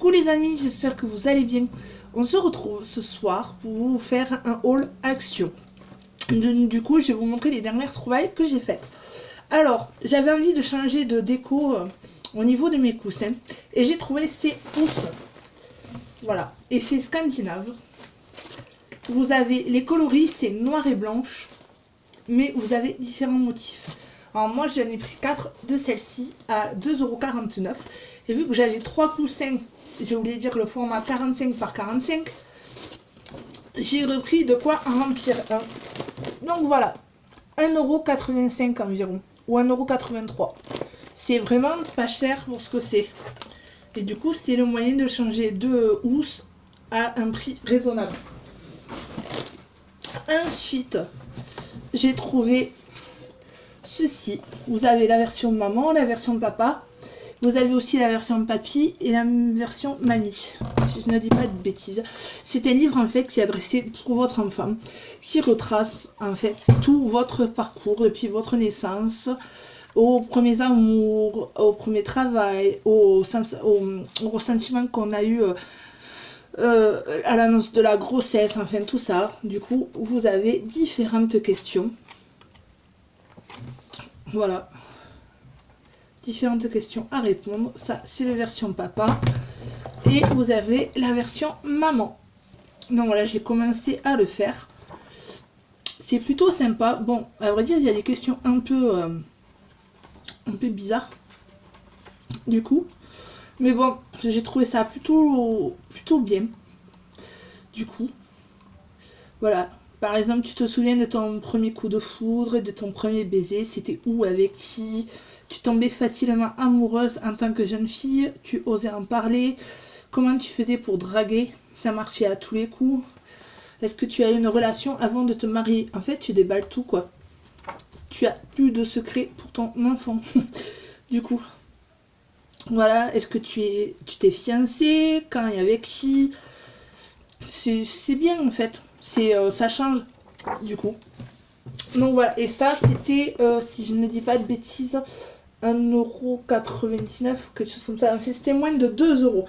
Coucou les amis, j'espère que vous allez bien. On se retrouve ce soir pour vous faire un haul action. Du coup, je vais vous montrer les dernières trouvailles que j'ai faites. Alors, j'avais envie de changer de déco au niveau de mes coussins. Et j'ai trouvé ces housses. Voilà, effet scandinave. Vous avez les coloris, c'est noir et blanche. Mais vous avez différents motifs. Alors moi, j'en ai pris 4 de celles-ci à 2,49 €. Et vu que j'avais 3 coussins, j'ai oublié de dire le format 45 par 45, j'ai repris de quoi en remplir un. Donc voilà, 1,85 € environ, ou 1,83 €. C'est vraiment pas cher pour ce que c'est. Et du coup, c'est le moyen de changer de housse à un prix raisonnable. Ensuite, j'ai trouvé ceci. Vous avez la version maman, la version papa. Vous avez aussi la version papy et la version mamie, si je ne dis pas de bêtises. C'est un livre en fait qui est adressé pour votre enfant, qui retrace en fait tout votre parcours depuis votre naissance, aux premiers amours, au premier travail, au ressentiment qu'on a eu à l'annonce de la grossesse, enfin tout ça. Du coup, vous avez différentes questions. Voilà. Différentes questions à répondre. Ça, c'est la version papa. Et vous avez la version maman. Donc voilà, j'ai commencé à le faire. C'est plutôt sympa. Bon, à vrai dire, il y a des questions un peu bizarres. Du coup. Mais bon, j'ai trouvé ça plutôt bien. Du coup. Voilà. Par exemple, tu te souviens de ton premier coup de foudre, de ton premier baiser. C'était où, avec qui? Tu tombais facilement amoureuse en tant que jeune fille, tu osais en parler. Comment tu faisais pour draguer? Ça marchait à tous les coups. Est-ce que tu as eu une relation avant de te marier? En fait, tu déballes tout, quoi. Tu as plus de secrets pour ton enfant. Du coup. Voilà, est-ce que tu t'es fiancé? Quand et avec qui? C'est bien, en fait. Ça change, du coup. Donc voilà, et ça, c'était, si je ne dis pas de bêtises, 1,99 €, quelque chose comme ça. En fait, c'était moins de 2 €.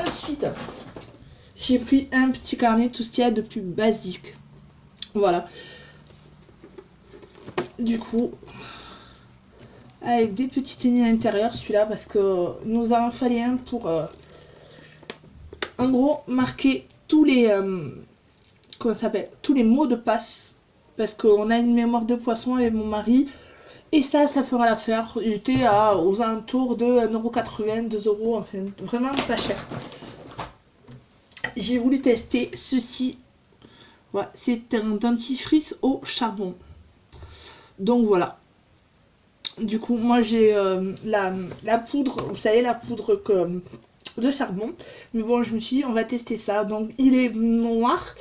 Ensuite, j'ai pris un petit carnet, tout ce qu'il y a de plus basique. Voilà. Du coup, avec des petits tennis à l'intérieur, celui-là, parce que nous en fallait un pour, en gros, marquer tous les, comment ça s'appelle, tous les mots de passe. Parce qu'on a une mémoire de poisson avec mon mari. Et ça fera l'affaire. J'étais aux alentours de 1,80 €, 2 €, enfin vraiment pas cher. J'ai voulu tester ceci. Voilà, c'est un dentifrice au charbon. Donc voilà. Du coup, moi j'ai la poudre, vous savez, la poudre de charbon. Mais bon, je me suis dit, on va tester ça. Donc il est noir,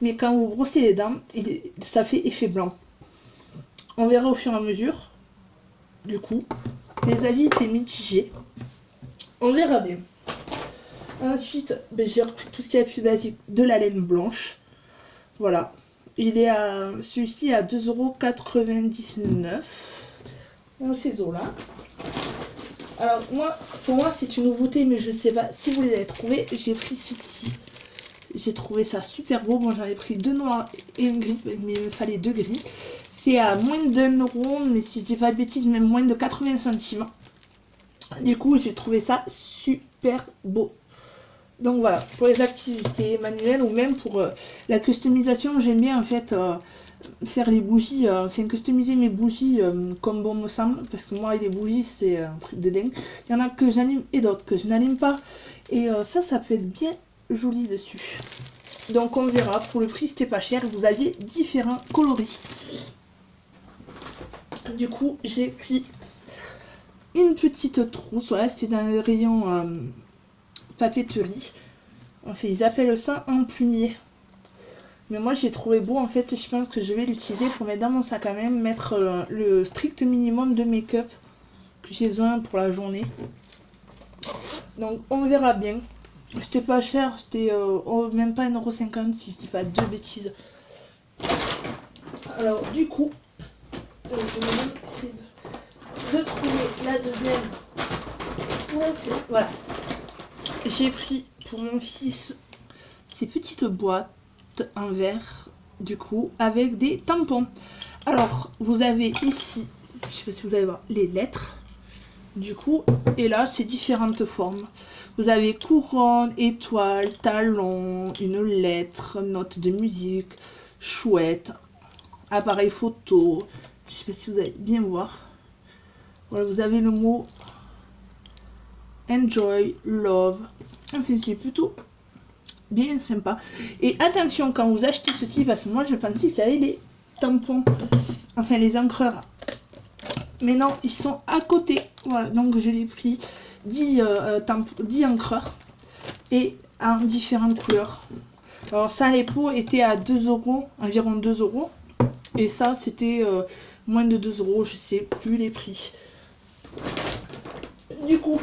mais quand vous brossez les dents, ça fait effet blanc. On verra au fur et à mesure. Du coup, les avis étaient mitigés. On verra bien. Ensuite, j'ai repris tout ce qui est plus basique de la laine blanche. Voilà. Il est à celui-ci à 2,99 € dans ces eaux-là. Alors pour moi c'est une nouveauté, mais je sais pas si vous les avez trouvés. J'ai pris ceci. J'ai trouvé ça super beau. Bon, j'avais pris 2 noirs et un gris, mais il me fallait 2 gris. C'est à moins d'1 €, mais si je dis pas de bêtises, même moins de 80 centimes. Du coup, j'ai trouvé ça super beau. Donc voilà, pour les activités manuelles ou même pour la customisation, j'aime bien en fait faire les bougies, enfin customiser mes bougies comme bon me semble, parce que moi les bougies c'est un truc de dingue. Il y en a que j'allume et d'autres que je n'allume pas, et ça peut être bien joli dessus. Donc on verra, pour le prix c'était pas cher, vous aviez différents coloris. Du coup j'ai pris une petite trousse, voilà, c'était dans le rayon papeterie. Enfin, ils appellent ça un plumier. Mais moi j'ai trouvé beau, en fait, je pense que je vais l'utiliser pour mettre dans mon sac à main, mettre le strict minimum de make-up que j'ai besoin pour la journée. Donc on verra bien. C'était pas cher, c'était même pas 1,50 € si je dis pas de bêtises. Alors du coup, je vais essayer de trouver la deuxième Voilà. J'ai pris pour mon fils ces petites boîtes en verre, du coup, avec des tampons. Alors, vous avez ici, je sais pas si vous allez voir, les lettres, du coup, et là, c'est différentes formes. Vous avez couronne, étoile, talon, une lettre, note de musique, chouette, appareil photo. Je sais pas si vous allez bien voir. Voilà, vous avez le mot enjoy, love. Enfin, c'est plutôt bien sympa. Et attention quand vous achetez ceci, parce que moi je pensais qu'il y avait les tampons, enfin les encreurs. Mais non, ils sont à côté. Voilà, donc je l'ai pris 10 encreurs et en différentes couleurs. Alors ça, les pots étaient à 2 €, environ 2 €. Et ça, c'était moins de 2 €, je sais plus les prix. Du coup,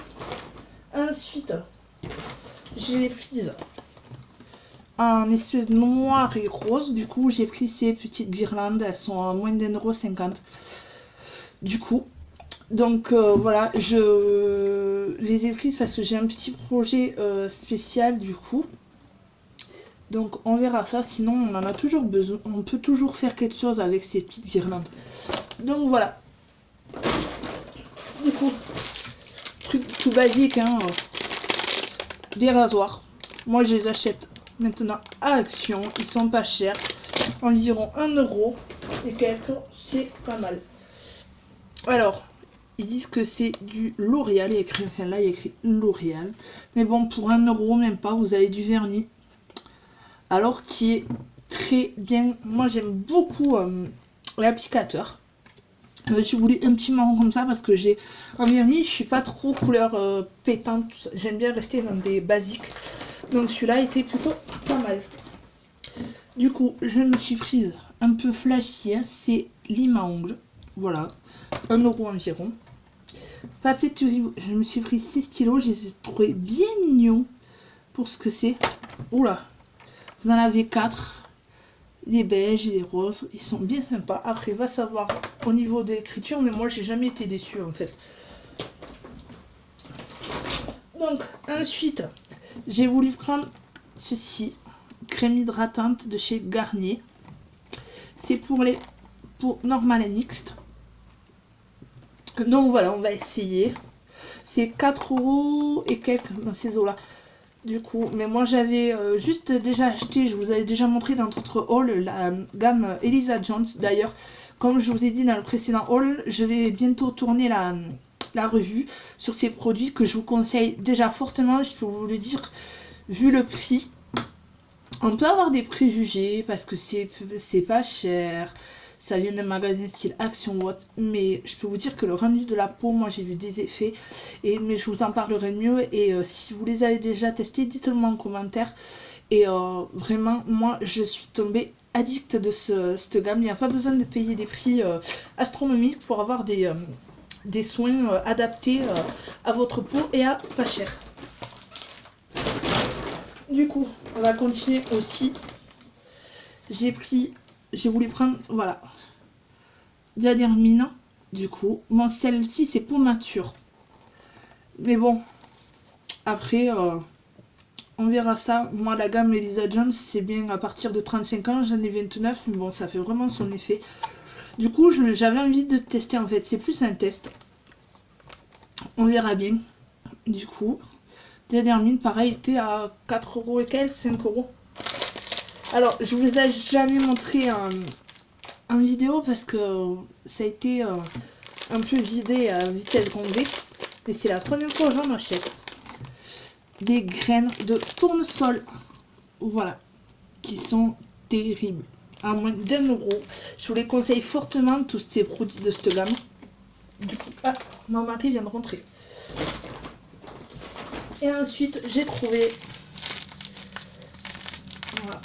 ensuite, je l'ai prise en espèce de noir et rose. Du coup, j'ai pris ces petites guirlandes, elles sont à moins d'1,50 €. Du coup, donc voilà, je les ai prises parce que j'ai un petit projet spécial du coup. Donc on verra ça, sinon on en a toujours besoin, on peut toujours faire quelque chose avec ces petites guirlandes. Donc voilà. Du coup, truc tout basique, hein, des rasoirs. Moi je les achète maintenant à Action, ils sont pas chers, environ 1 € et quelques, c'est pas mal. Alors, ils disent que c'est du L'Oréal, il y a écrit, enfin là il y a écrit L'Oréal, mais bon pour 1 € même pas, vous avez du vernis, alors qui est très bien. Moi j'aime beaucoup l'applicateur. Je voulais un petit marron comme ça parce que j'ai un vernis, je suis pas trop couleur pétante, j'aime bien rester dans des basiques. Donc celui-là était plutôt pas mal. Du coup, je me suis prise un peu flashy, hein, c'est lime à ongles. Voilà, 1 € environ. Papeterie, je me suis pris 6 stylos, je les ai trouvés bien mignons pour ce que c'est. Oula, vous en avez 4. Des beiges et des roses, ils sont bien sympas. Après, va savoir au niveau de l'écriture, mais moi j'ai jamais été déçue en fait. Donc ensuite, j'ai voulu prendre ceci, crème hydratante de chez Garnier. C'est pour les peaux normales et mixtes. Donc voilà, on va essayer. C'est 4 € et quelques dans ces eaux là. Du coup, mais moi j'avais juste déjà acheté, je vous avais déjà montré dans notre haul la gamme Elisa Jones. D'ailleurs, comme je vous ai dit dans le précédent haul, je vais bientôt tourner la revue sur ces produits que je vous conseille déjà fortement, je peux vous le dire, vu le prix. On peut avoir des préjugés parce que c'est pas cher, ça vient d'un magasin style Action What, mais je peux vous dire que le rendu de la peau, moi j'ai vu des effets, mais je vous en parlerai mieux. Et si vous les avez déjà testés, dites-le moi en commentaire. Et vraiment, moi je suis tombée addict de cette gamme. Il n'y a pas besoin de payer des prix astronomiques pour avoir des soins adaptés à votre peau et à pas cher. Du coup, on va continuer aussi. J'ai voulu prendre, voilà, Diadermine. Du coup, bon, celle-ci c'est pour nature. Mais bon, après, on verra ça. Moi, la gamme Elisa Jones, c'est bien à partir de 35 ans. J'en ai 29, mais bon, ça fait vraiment son effet. Du coup, j'avais envie de tester en fait. C'est plus un test. On verra bien. Du coup, Diadermine, pareil, était à 4 € et quelques, 5 €. Alors, je vous les ai jamais montré en vidéo parce que ça a été un peu vidé à vitesse grand V. Mais c'est la troisième fois que j'en achète. Des graines de tournesol. Voilà. Qui sont terribles. À moins d'1 €. Je vous les conseille fortement, tous ces produits de cette gamme. Du coup, ah, mon mari vient de rentrer. Et ensuite, j'ai trouvé... Voilà.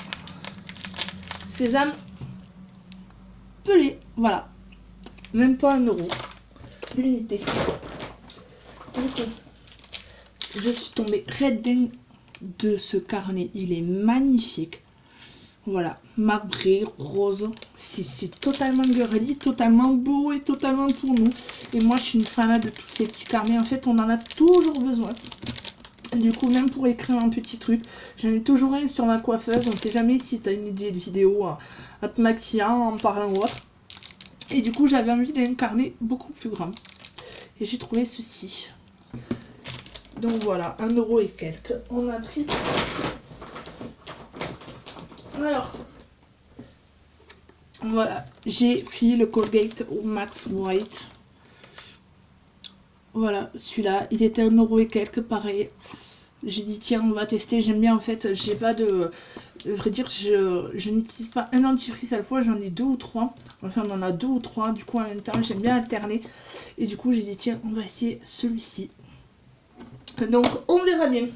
Sésame pelé, voilà, même pas 1 € l'unité. Ok, je suis tombée red dingue de ce carnet, il est magnifique. Voilà, marbré, rose. C'est totalement girly, totalement beau et totalement pour nous. Et moi, je suis une fanade de tous ces petits carnets. En fait, on en a toujours besoin. Du coup, même pour écrire un petit truc, j'en ai toujours un sur ma coiffeuse. On ne sait jamais si tu as une idée de vidéo à te maquillant, en parlant ou autre. Et du coup, j'avais envie d'un carnet beaucoup plus grand. Et j'ai trouvé ceci. Donc voilà, 1 € et quelques. On a pris... Alors, voilà, j'ai pris le Colgate Max White. Voilà, celui-là, il était 1 € et quelques, pareil. J'ai dit, tiens, on va tester. J'aime bien, en fait, j'ai pas de... À vrai dire, je n'utilise pas un dentifrice à la fois, j'en ai 2 ou 3. Enfin, on en a 2 ou 3, du coup, en même temps, j'aime bien alterner. Et du coup, j'ai dit, tiens, on va essayer celui-ci. Donc, on verra bien.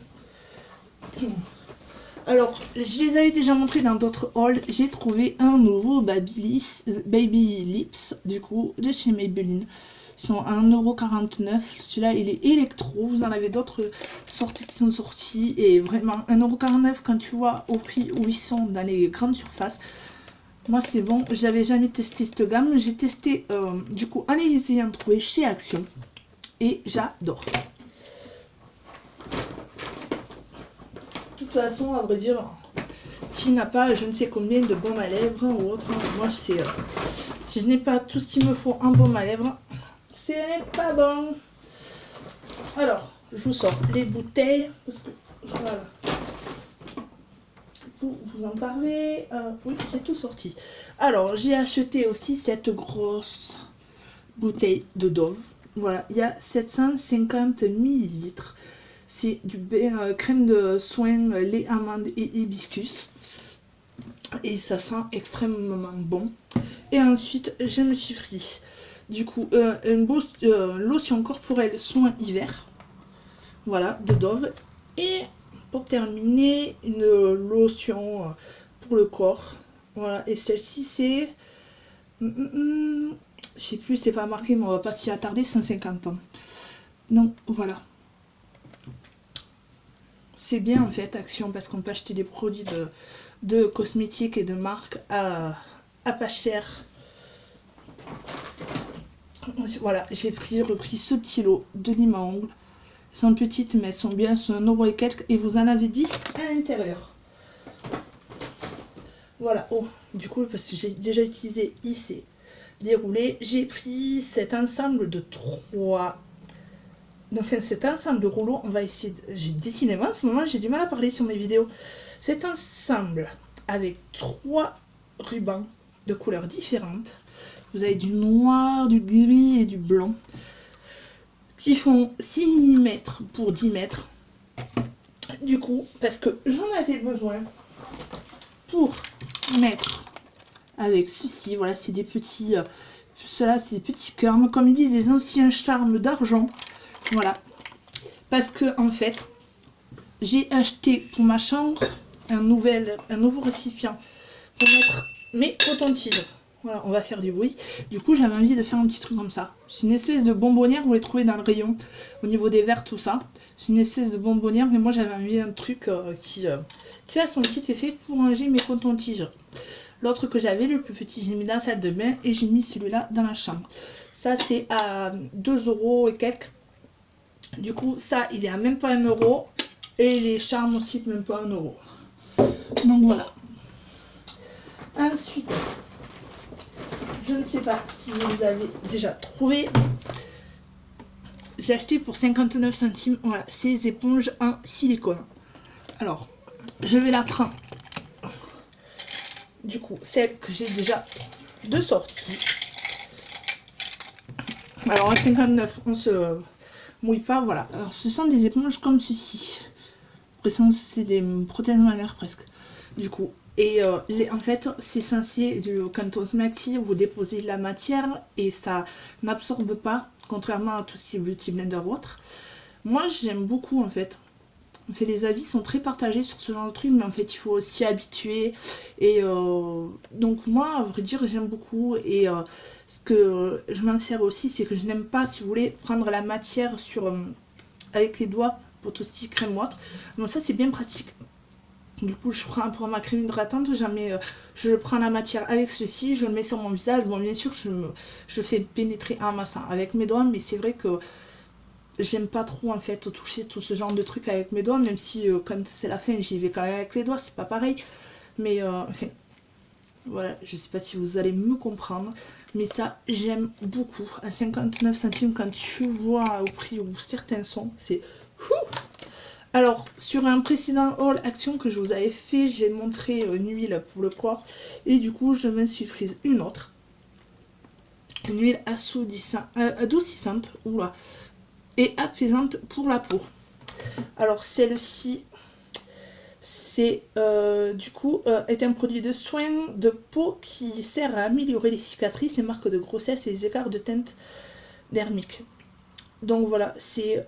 Alors, je les avais déjà montrés dans d'autres hauls. J'ai trouvé un nouveau Baby Lips, du coup, de chez Maybelline. Ils sont à 1,49 €. Celui-là, il est électro. Vous en avez d'autres sortes qui sont sorties. Et vraiment, 1,49 € quand tu vois au prix où ils sont dans les grandes surfaces. Moi, c'est bon. J'avais jamais testé cette gamme. J'ai testé, du coup, en les ayant trouvés chez Action. Et j'adore. De toute façon, à vrai dire, qui n'a pas je ne sais combien de baume à lèvres ou autre. Moi, c'est si je n'ai pas tout ce qu'il me faut en baume à lèvres, ce n'est pas bon. Alors, je vous sors les bouteilles parce que voilà. Vous en parlez. Oui, j'ai tout sorti. Alors, j'ai acheté aussi cette grosse bouteille de Dove. Voilà, il y a 750 ml. C'est du crème de soin, lait, amande et hibiscus. Et ça sent extrêmement bon. Et ensuite, je me suis pris du coup une lotion corporelle soin hiver. Voilà, de Dove. Et pour terminer, une lotion pour le corps. Voilà, et celle-ci c'est... je sais plus, c'est pas marqué, mais on va pas s'y attarder, 150 ans. Donc voilà. C'est bien en fait Action parce qu'on peut acheter des produits de cosmétiques et de marques à pas cher. Voilà, j'ai repris ce petit lot de limes à ongles. Elles sont petites mais elles sont bien, c'est 1 € et quelques et vous en avez 10 à l'intérieur. Voilà, oh, du coup parce que j'ai déjà utilisé, il s'est déroulé. J'ai pris cet ensemble de 3... Enfin, cet ensemble de rouleaux, on va essayer... Décidément, en ce moment, j'ai du mal à parler sur mes vidéos. Cet ensemble avec 3 rubans de couleurs différentes. Vous avez du noir, du gris et du blanc. Qui font 6 mm pour 10 mètres. Du coup, parce que j'en avais besoin pour mettre avec ceci. Voilà, c'est des petits... ceux-là, c'est des petits cœurs. Comme ils disent, des anciens charmes d'argent. Voilà, parce que en fait, j'ai acheté pour ma chambre un nouveau récipient pour mettre mes cotons-tiges. Voilà, on va faire du bruit. Du coup, j'avais envie de faire un petit truc comme ça. C'est une espèce de bonbonnière, vous les trouvez dans le rayon, au niveau des verres, tout ça. C'est une espèce de bonbonnière, mais moi j'avais envie d'un truc qui a son site est fait pour ranger mes cotons-tiges. L'autre que j'avais, le plus petit, j'ai mis dans la salle de bain et j'ai mis celui-là dans ma chambre. Ça, c'est à 2 € et quelques. Du coup, ça, il est à même pas 1 €. Et les charmes aussi, même pas 1 €. Donc voilà. Ensuite, je ne sais pas si vous avez déjà trouvé. J'ai acheté pour 59 centimes. Voilà, ces éponges en silicone. Alors, je vais la prendre. Du coup, celle que j'ai déjà de sortie. Alors, à 59, on se... mouille pas, voilà. Alors, ce sont des éponges comme ceci. C'est des prothèses mammaires presque. Du coup, et en fait, c'est censé, quand on se maquille, vous déposez la matière et ça n'absorbe pas, contrairement à tout ce qui est Beauty Blender ou autre. Moi, j'aime beaucoup en fait. En fait, les avis sont très partagés sur ce genre de truc, mais en fait, il faut s'y habituer. Et donc, moi, à vrai dire, j'aime beaucoup. Et ce que je m'en sers aussi, c'est que je n'aime pas, si vous voulez, prendre la matière avec les doigts pour tout ce qui est crème ou autre. Donc, ça, c'est bien pratique. Du coup, je prends pour ma crème hydratante, je prends la matière avec ceci, je le mets sur mon visage. Bon, bien sûr, je fais pénétrer en massant avec mes doigts, mais c'est vrai que j'aime pas trop en fait toucher tout ce genre de trucs avec mes doigts, même si quand c'est la fin, j'y vais quand même avec les doigts, c'est pas pareil. Mais enfin, voilà, je sais pas si vous allez me comprendre, mais ça, j'aime beaucoup. À 59 centimes, quand tu vois au prix où certains sont, c'est fou. Alors, sur un précédent haul action que je vous avais fait, j'ai montré une huile pour le corps. Et du coup, je me suis prise une autre. Une huile adoucissante oula, et apaisante pour la peau. Alors, celle-ci, c'est du coup est un produit de soin de peau qui sert à améliorer les cicatrices, les marques de grossesse et les écarts de teinte dermique. Donc voilà, c'est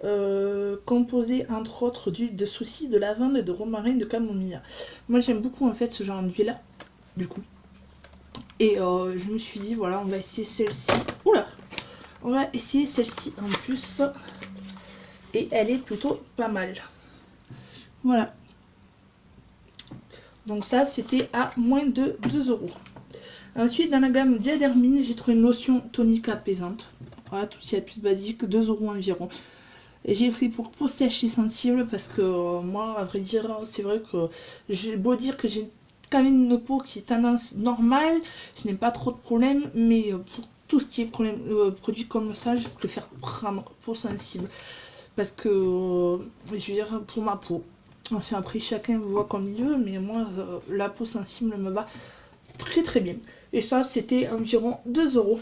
composé entre autres d'huile de souci, de lavande, de romarin, de camomille. Moi j'aime beaucoup en fait ce genre d'huile là, du coup. Et je me suis dit voilà, on va essayer celle-ci. Oula, on va essayer celle-ci en plus. Et elle est plutôt pas mal. Voilà. Donc ça c'était à moins de 2 euros. Ensuite dans la gamme Diadermine, j'ai trouvé une lotion tonique apaisante. Voilà, tout ce qu'il y a de plus basique, 2 euros environ. Et j'ai pris pour peau sèche et sensible parce que moi, à vrai dire, c'est vrai que j'ai beau dire que j'ai quand même une peau qui est tendance normale, je n'ai pas trop de problèmes, mais pour tout ce qui est produit comme ça, je préfère prendre peau sensible. Parce que, je veux dire, pour ma peau, enfin après chacun voit comme il veut, mais moi, la peau sensible me va très très bien. Et ça, c'était environ 2 euros.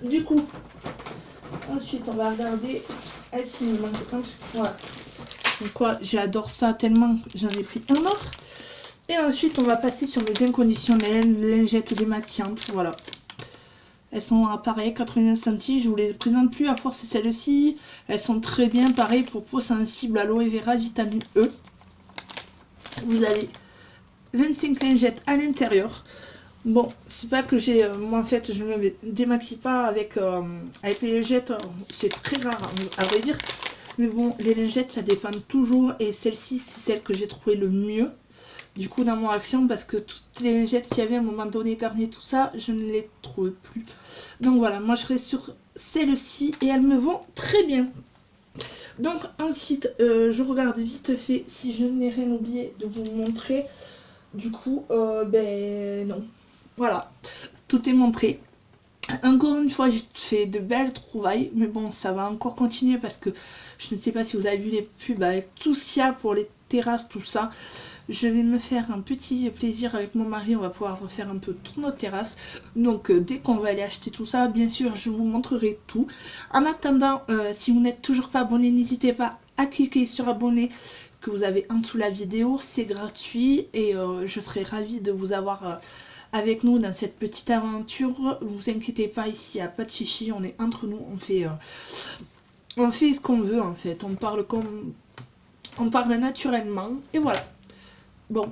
Du coup, ensuite, on va regarder. Est-ce qu'il me manque un truc? Voilà. Donc, quoi, j'adore ça tellement que j'en ai pris un autre. Et ensuite, on va passer sur mes inconditionnelles, lingettes démaquillantes. Voilà. Elles sont à pareil, 89 centimes. Je vous les présente plus à force, c'est celles-ci. Elles sont très bien, pareil, pour peau sensible, aloe vera, vitamine E. Vous avez 25 lingettes à l'intérieur. Bon, c'est pas que j'ai... moi, en fait, je me démaquille pas avec les lingettes. C'est très rare, à vrai dire. Mais bon, les lingettes, ça dépend toujours. Et celle-ci, c'est celle que j'ai trouvé le mieux. Du coup, dans mon action, parce que toutes les lingettes qu'il y avait à un moment donné, garnies, tout ça, je ne les trouve plus. Donc voilà, moi, je serai sur celle-ci. Et elles me vont très bien. Donc, ensuite, je regarde vite fait si je n'ai rien oublié de vous montrer. Du coup, ben non. Voilà, tout est montré. Encore une fois, j'ai fait de belles trouvailles, mais bon, ça va encore continuer parce que je ne sais pas si vous avez vu les pubs avec tout ce qu'il y a pour les terrasses, tout ça. Je vais me faire un petit plaisir avec mon mari, on va pouvoir refaire un peu toute notre terrasse. Donc dès qu'on va aller acheter tout ça, bien sûr, je vous montrerai tout. En attendant, si vous n'êtes toujours pas abonné, n'hésitez pas à cliquer sur abonner que vous avez en dessous la vidéo, c'est gratuit et je serai ravie de vous avoir avec nous dans cette petite aventure. Vous inquiétez pas, ici il n'y a pas de chichi, on est entre nous, on fait ce qu'on veut en fait, on parle naturellement et voilà. Bon,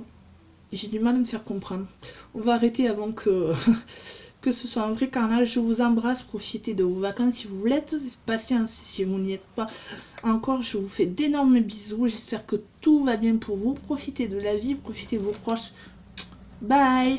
j'ai du mal à me faire comprendre. On va arrêter avant que que ce soit un vrai carnage. Je vous embrasse, profitez de vos vacances si vous l'êtes, patience si vous n'y êtes pas encore. Je vous fais d'énormes bisous, j'espère que tout va bien pour vous. Profitez de la vie, profitez de vos proches. Bye.